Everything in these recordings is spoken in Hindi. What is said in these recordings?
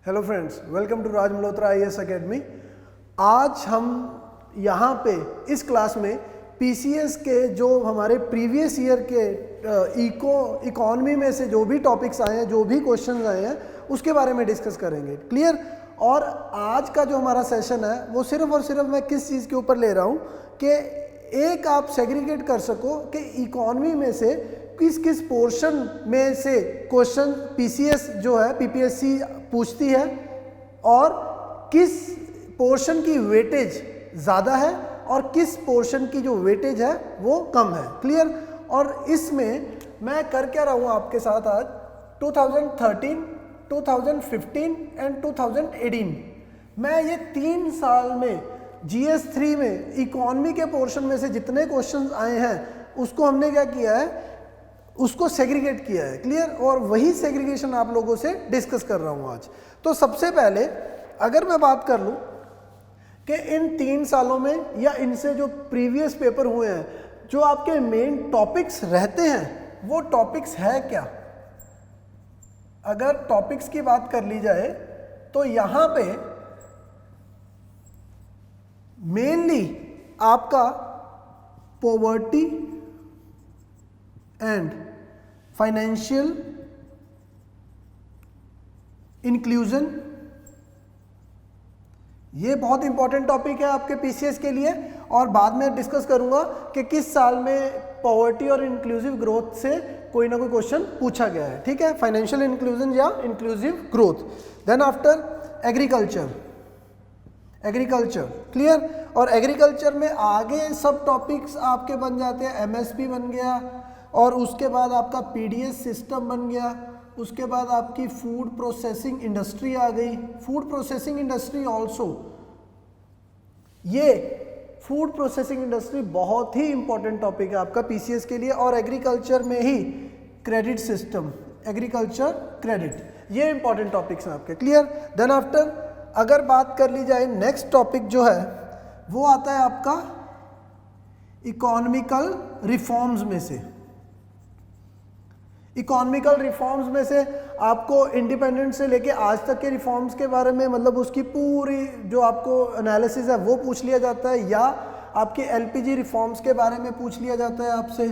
Hello friends, welcome to Raj Malhotra IAS academy. आज हम यहाँ पे इस क्लास में PCS के जो हमारे प्रीवियस ईयर के इकोनॉमी में से जो भी टॉपिक्स आए हैं, जो भी क्वेश्चंस आए हैं, उसके बारे में डिस्कस करेंगे। क्लियर? और आज का जो हमारा सेशन है वो सिर्फ और सिर्फ मैं किस चीज़ के ऊपर ले रहा हूँ कि एक आप सेग्रीगेट कर सको कि इकोनॉमी में से किस किस पोर्शन में से क्वेश्चन PCS जो है PPSC पूछती है और किस पोर्शन की वेटेज ज़्यादा है और किस पोर्शन की जो वेटेज है वो कम है। क्लियर? और इसमें मैं कर क्या रहा हूँ आपके साथ आज 2013, 2015 एंड 2018 मैं ये 3 साल में GS3 में इकोनॉमी के पोर्शन में से जितने क्वेश्चंस आए हैं उसको हमने क्या किया है, उसको सेग्रीगेट किया है। क्लियर? और वही सेग्रीगेशन आप लोगों से डिस्कस कर रहा हूं आज। तो सबसे पहले अगर मैं बात कर लूं कि इन 3 सालों में या इनसे जो प्रीवियस पेपर हुए हैं, जो आपके मेन टॉपिक्स रहते हैं वो टॉपिक्स है क्या। अगर टॉपिक्स की बात कर ली जाए तो यहां पे मेनली आपका पॉवर्टी एंड फाइनेंशियल इंक्लूजन, ये बहुत इंपॉर्टेंट टॉपिक है आपके PCS के लिए। और बाद में डिस्कस करूंगा कि किस साल में पॉवर्टी और इंक्लूसिव ग्रोथ से कोई ना कोई क्वेश्चन पूछा गया है। ठीक है? फाइनेंशियल इंक्लूजन या inclusive growth. Then after agriculture, clear? और एग्रीकल्चर में आगे सब टॉपिक्स आपके बन जाते हैं। MSP बन गया और उसके बाद आपका PDS सिस्टम बन गया, उसके बाद आपकी फूड प्रोसेसिंग इंडस्ट्री आ गई। फूड प्रोसेसिंग इंडस्ट्री ऑल्सो, ये फूड प्रोसेसिंग इंडस्ट्री बहुत ही इंपॉर्टेंट टॉपिक है आपका PCS के लिए। और एग्रीकल्चर में ही क्रेडिट सिस्टम, एग्रीकल्चर क्रेडिट, ये इंपॉर्टेंट टॉपिक्स हैं आपके। क्लियर? देन आफ्टर अगर बात कर ली जाए नेक्स्ट टॉपिक जो है वो आता है आपका इकोनॉमिकल रिफॉर्म्स में से। इकोनॉमिकल रिफॉर्म्स में से आपको इंडिपेंडेंस से लेके आज तक के रिफॉर्म्स के बारे में, मतलब उसकी पूरी जो आपको एनालिसिस है वो पूछ लिया जाता है, या आपके LPG रिफॉर्म्स के बारे में पूछ लिया जाता है आपसे।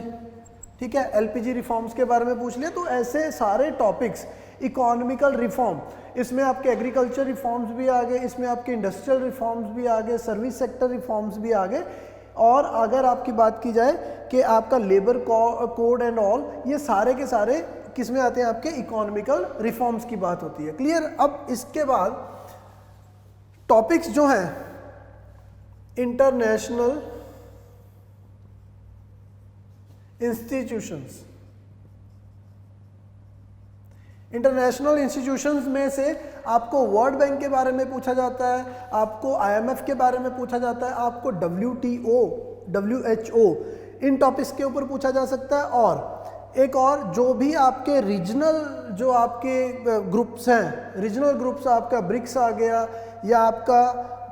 ठीक है? LPG रिफॉर्म्स के बारे में पूछ लिया। तो ऐसे सारे टॉपिक्स इकोनॉमिकल रिफॉर्म, इसमें आपके एग्रीकल्चर रिफॉर्म्स भी आ गए, इसमें आपके इंडस्ट्रियल रिफॉर्म्स भी आ गए, सर्विस सेक्टर रिफॉर्म्स भी आ गए। और अगर आपकी बात की जाए कि आपका लेबर कोड एंड ऑल, ये सारे के सारे किस में आते हैं, आपके इकोनॉमिकल रिफॉर्म्स की बात होती है। क्लियर? अब इसके बाद टॉपिक्स जो हैं इंटरनेशनल इंस्टीट्यूशंस, इंटरनेशनल इंस्टीट्यूशंस में से आपको वर्ल्ड बैंक के बारे में पूछा जाता है, आपको IMF के बारे में पूछा जाता है, आपको WTO, WHO, इन टॉपिक्स के ऊपर पूछा जा सकता है। और एक और जो भी आपके रीजनल जो आपके ग्रुप्स हैं, रीजनल ग्रुप्स, आपका ब्रिक्स आ गया, या आपका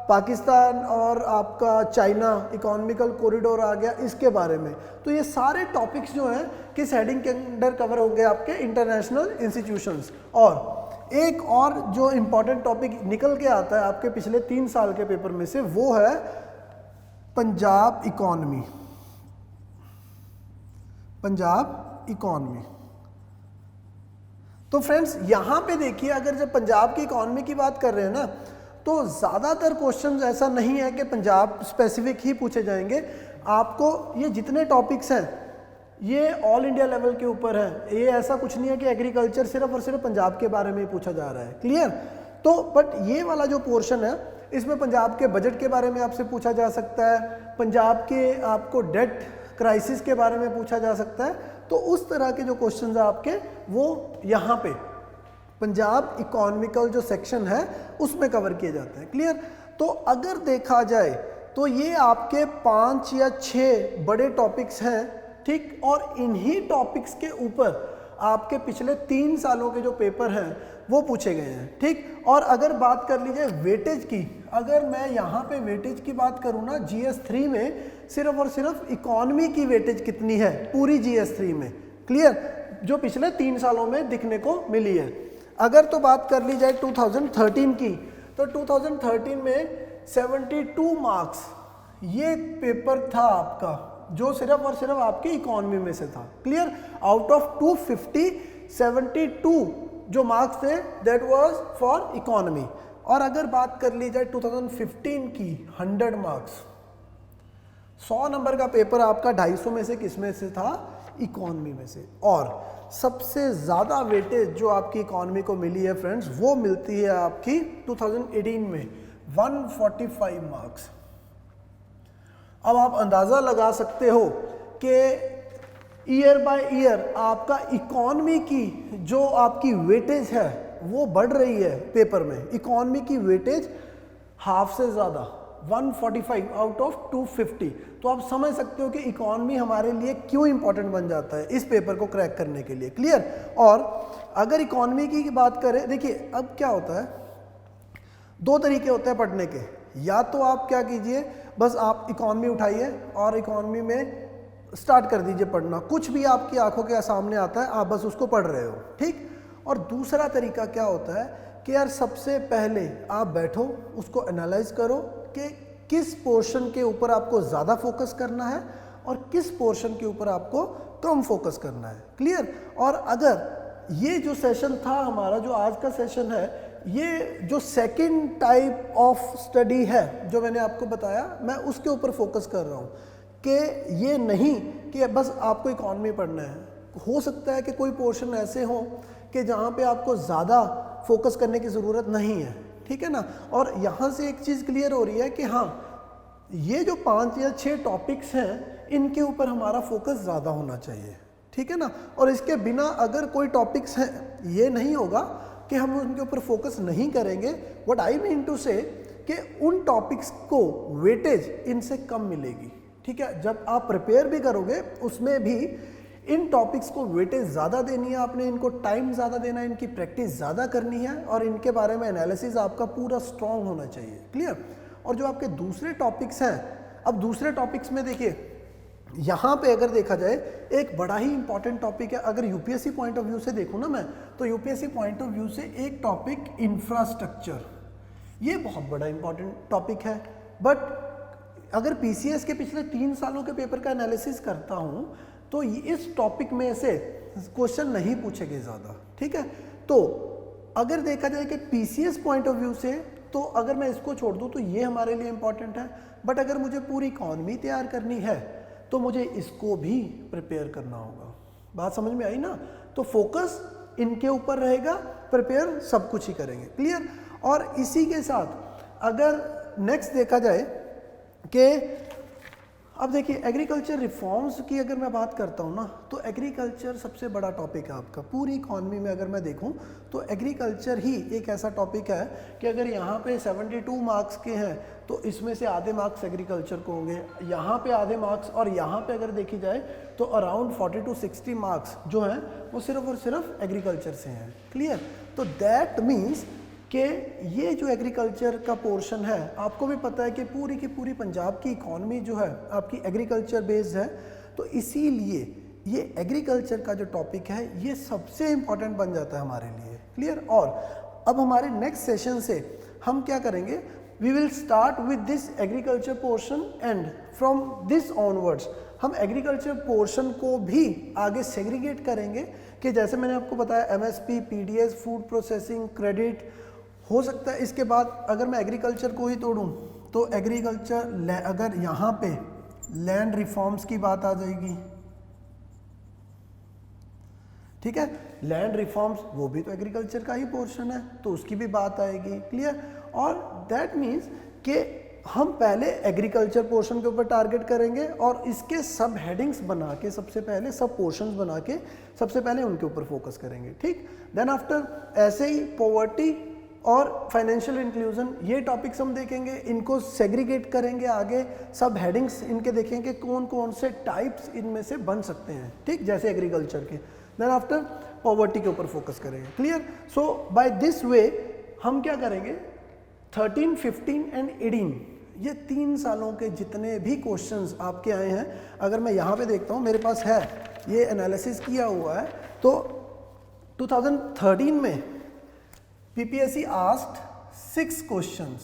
पाकिस्तान और आपका चाइना इकोनॉमिकल कॉरिडोर आ गया, इसके बारे में। तो ये सारे टॉपिक्स जो हैं किस हेडिंग के अंडर कवर होंगे, आपके इंटरनेशनल इंस्टीट्यूशंस। और एक और जो इम्पॉर्टेंट टॉपिक निकल के आता है आपके पिछले 3 साल के पेपर में से, वो है पंजाब इकोनॉमी। पंजाब इकोनॉमी। तो फ्रेंड्स यहां पे देखिए, अगर जब पंजाब की इकोनॉमी की बात कर रहे हैं ना, तो ज़्यादातर क्वेश्चंस ऐसा नहीं है कि पंजाब स्पेसिफिक ही पूछे जाएंगे। आपको ये जितने टॉपिक्स हैं ये ऑल इंडिया लेवल के ऊपर है। ये ऐसा कुछ नहीं है कि एग्रीकल्चर सिर्फ और सिर्फ पंजाब के बारे में ही पूछा जा रहा है। क्लियर? तो बट ये वाला जो पोर्शन है इसमें पंजाब के बजट के बारे में आपसे पूछा जा सकता है, पंजाब के आपको डेट क्राइसिस के बारे में पूछा जा सकता है। तो उस तरह के जो क्वेश्चंस हैं आपके, वो यहाँ पे पंजाब इकोनॉमिकल जो सेक्शन है उसमें कवर किए जाते हैं। क्लियर? तो अगर देखा जाए तो ये आपके 5 या 6 बड़े टॉपिक्स हैं। ठीक? और इन्हीं टॉपिक्स के ऊपर आपके पिछले 3 सालों के जो पेपर हैं वो पूछे गए हैं। ठीक? और अगर बात कर लीजिए वेटेज की, अगर मैं यहाँ पे वेटेज की बात करूँ ना, GS3 में सिर्फ और सिर्फ इकोनॉमी की वेटेज कितनी है पूरी GS3 में। क्लियर? जो पिछले 3 सालों में दिखने को मिली है। अगर तो बात कर ली जाए 2013 की, तो 2013 में 72 मार्क्स ये पेपर था आपका, जो सिर्फ और सिर्फ आपकी इकोनॉमी में से था। क्लियर? आउट ऑफ 250 72 जो मार्क्स थे दैट वाज फॉर इकोनॉमी। और अगर बात कर ली जाए 2015 की 100 मार्क्स, 100 नंबर का पेपर आपका 250 में से किस में से था? इकोनॉमी में से। और सबसे ज़्यादा वेटेज जो आपकी इकोनॉमी को मिली है फ्रेंड्स, वो मिलती है आपकी 2018 में 145 मार्क्स। अब आप अंदाज़ा लगा सकते हो कि ईयर बाय ईयर आपका इकोनॉमी की जो आपकी वेटेज है वो बढ़ रही है पेपर में। इकोनॉमी की वेटेज हाफ से ज़्यादा 145 आउट ऑफ 250। तो आप समझ सकते हो कि इकोनॉमी हमारे लिए क्यों इंपॉर्टेंट बन जाता है इस पेपर को क्रैक करने के लिए। क्लियर? और अगर इकोनॉमी की बात करें, देखिए अब क्या होता है, दो तरीके होते हैं पढ़ने के। या तो आप क्या कीजिए, बस आप इकोनॉमी उठाइए और इकोनॉमी में स्टार्ट कर दीजिए पढ़ना, कुछ भी आपकी आंखों के सामने आता है आप बस उसको पढ़ रहे हो, ठीक। और दूसरा तरीका क्या होता है कि यार सबसे पहले आप बैठो, उसको एनालाइज करो कि किस पोर्शन के ऊपर आपको ज़्यादा फोकस करना है और किस पोर्शन के ऊपर आपको कम फोकस करना है। क्लियर? और अगर ये जो सेशन था हमारा, जो आज का सेशन है, ये जो सेकंड टाइप ऑफ स्टडी है जो मैंने आपको बताया, मैं उसके ऊपर फोकस कर रहा हूँ कि ये नहीं कि बस आपको इकोनॉमी पढ़ना है। हो सकता है कि कोई पोर्शन ऐसे हो कि जहाँ पे आपको ज़्यादा फोकस करने की ज़रूरत नहीं है, ठीक है ना। और यहाँ से एक चीज़ क्लियर हो रही है कि हाँ, ये जो 5 या 6 टॉपिक्स हैं इनके ऊपर हमारा फोकस ज़्यादा होना चाहिए, ठीक है ना। और इसके बिना अगर कोई टॉपिक्स हैं, ये नहीं होगा कि हम उनके ऊपर फोकस नहीं करेंगे। व्हाट आई मीन टू से कि उन टॉपिक्स को वेटेज इनसे कम मिलेगी, ठीक है। जब आप प्रिपेयर भी करोगे उसमें भी इन टॉपिक्स को वेटेज ज़्यादा देनी है आपने, इनको टाइम ज़्यादा देना है, इनकी प्रैक्टिस ज़्यादा करनी है और इनके बारे में एनालिसिस आपका पूरा स्ट्रॉन्ग होना चाहिए। क्लियर? और जो आपके दूसरे टॉपिक्स हैं, अब दूसरे टॉपिक्स में देखिए, यहाँ पे अगर देखा जाए एक बड़ा ही इंपॉर्टेंट टॉपिक है। अगर यूपीएससी पॉइंट ऑफ व्यू से देखूँ ना मैं, तो यूपीएससी पॉइंट ऑफ व्यू से एक टॉपिक इंफ्रास्ट्रक्चर, ये बहुत बड़ा इंपॉर्टेंट टॉपिक है। बट अगर पीसीएस के पिछले 3 सालों के पेपर का एनालिसिस करता हूँ तो इस टॉपिक में से क्वेश्चन नहीं पूछेंगे ज़्यादा, ठीक है। तो अगर देखा जाए कि पीसीएस पॉइंट ऑफ व्यू से, तो अगर मैं इसको छोड़ दूँ तो ये हमारे लिए इंपॉर्टेंट है। बट अगर मुझे पूरी इकॉनमी तैयार करनी है तो मुझे इसको भी प्रिपेयर करना होगा। बात समझ में आई ना? तो फोकस इनके ऊपर रहेगा, प्रिपेयर सब कुछ ही करेंगे। क्लियर? और इसी के साथ अगर नेक्स्ट देखा जाए कि अब देखिए एग्रीकल्चर रिफॉर्म्स की अगर मैं बात करता हूँ ना, तो एग्रीकल्चर सबसे बड़ा टॉपिक है आपका पूरी इकॉनमी में। अगर मैं देखूँ तो एग्रीकल्चर ही एक ऐसा टॉपिक है कि अगर यहाँ पे 72 मार्क्स के हैं तो इसमें से आधे मार्क्स एग्रीकल्चर को होंगे, यहाँ पे आधे मार्क्स, और यहाँ पे अगर देखी जाए तो अराउंड 40 to 60 मार्क्स जो हैं वो सिर्फ और सिर्फ एग्रीकल्चर से हैं। क्लियर? तो दैट मीन्स कि ये जो एग्रीकल्चर का पोर्शन है, आपको भी पता है कि पूरी की पूरी पंजाब की इकॉनमी जो है आपकी एग्रीकल्चर बेस्ड है। तो इसीलिए ये एग्रीकल्चर का जो टॉपिक है ये सबसे इम्पॉर्टेंट बन जाता है हमारे लिए। क्लियर? और अब हमारे नेक्स्ट सेशन से हम क्या करेंगे, we will start with this agriculture portion and from this onwards हम एग्रीकल्चर पोर्शन को भी आगे सेग्रीगेट करेंगे कि जैसे मैंने आपको बताया MSP, PDS, food processing, credit. हो सकता है इसके बाद अगर मैं एग्रीकल्चर को ही तोड़ूं तो एग्रीकल्चर, अगर यहाँ पे लैंड रिफॉर्म्स की बात आ जाएगी, ठीक है, लैंड रिफॉर्म्स वो भी तो एग्रीकल्चर का ही पोर्शन है, तो उसकी भी बात आएगी। क्लियर? और दैट मीन्स कि हम पहले एग्रीकल्चर पोर्शन के ऊपर टारगेट करेंगे और इसके सब हेडिंग्स बना के, सबसे पहले सब पोर्शंस बना के सबसे पहले उनके ऊपर फोकस करेंगे, ठीक। देन आफ्टर ऐसे ही पॉवर्टी और फाइनेंशियल इंक्लूजन, ये टॉपिक्स हम देखेंगे, इनको सेग्रीगेट करेंगे आगे, सब हेडिंग्स इनके देखेंगे कौन कौन से टाइप्स इनमें से बन सकते हैं, ठीक, जैसे एग्रीकल्चर के। देन आफ्टर पॉवर्टी के ऊपर फोकस करेंगे। Clear? So by this way हम क्या करेंगे, 13, 15 एंड 18 ये 3 सालों के जितने भी क्वेश्चंस आपके आए हैं, अगर मैं यहाँ पे देखता हूँ मेरे पास है ये एनालिसिस किया हुआ है, तो 2013 में PPSC asked 6 questions,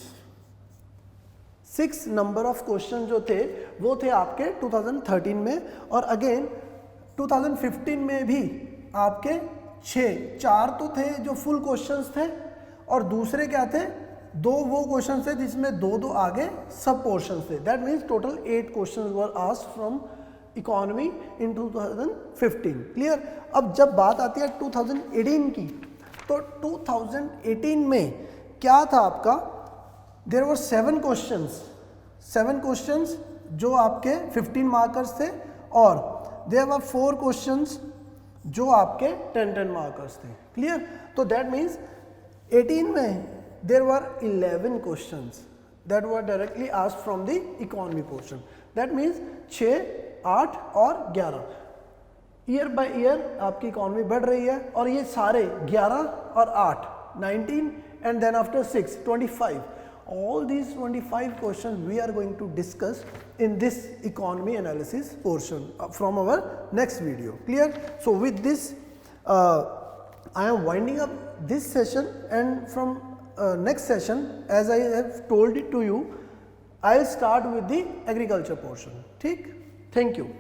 6 number of question जो थे वो थे आपके 2013 में, और अगेन 2015 में भी आपके 4 तो थे जो फुल क्वेश्चंस थे, और दूसरे क्या थे, 2 वो क्वेश्चन थे जिसमें 2 आगे सब पोर्शन थे। That means total 8 question were asked from economy in 2015। Clear. अब जब बात आती है 2018 की, तो 2018 में क्या था आपका, देयर वर 7 क्वेश्चंस जो आपके 15 मार्कर्स थे, और देयर वर 4 क्वेश्चंस जो आपके 10 मार्कर्स थे। क्लियर। तो दैट मीन्स 18 में there were 11 questions that were directly asked from the economy portion. That means 6, 8 और 11, ईयर बाय ईयर आपकी इकोनॉमी बढ़ रही है, और ये सारे 11 और 8 19 and then after 6 25, all these 25 questions we are going to discuss in this economy analysis portion from our next video. Clear? So with this I am winding up this session, and from next session, as I have told it to you, I will start with the agriculture portion. ठीक? Thank you.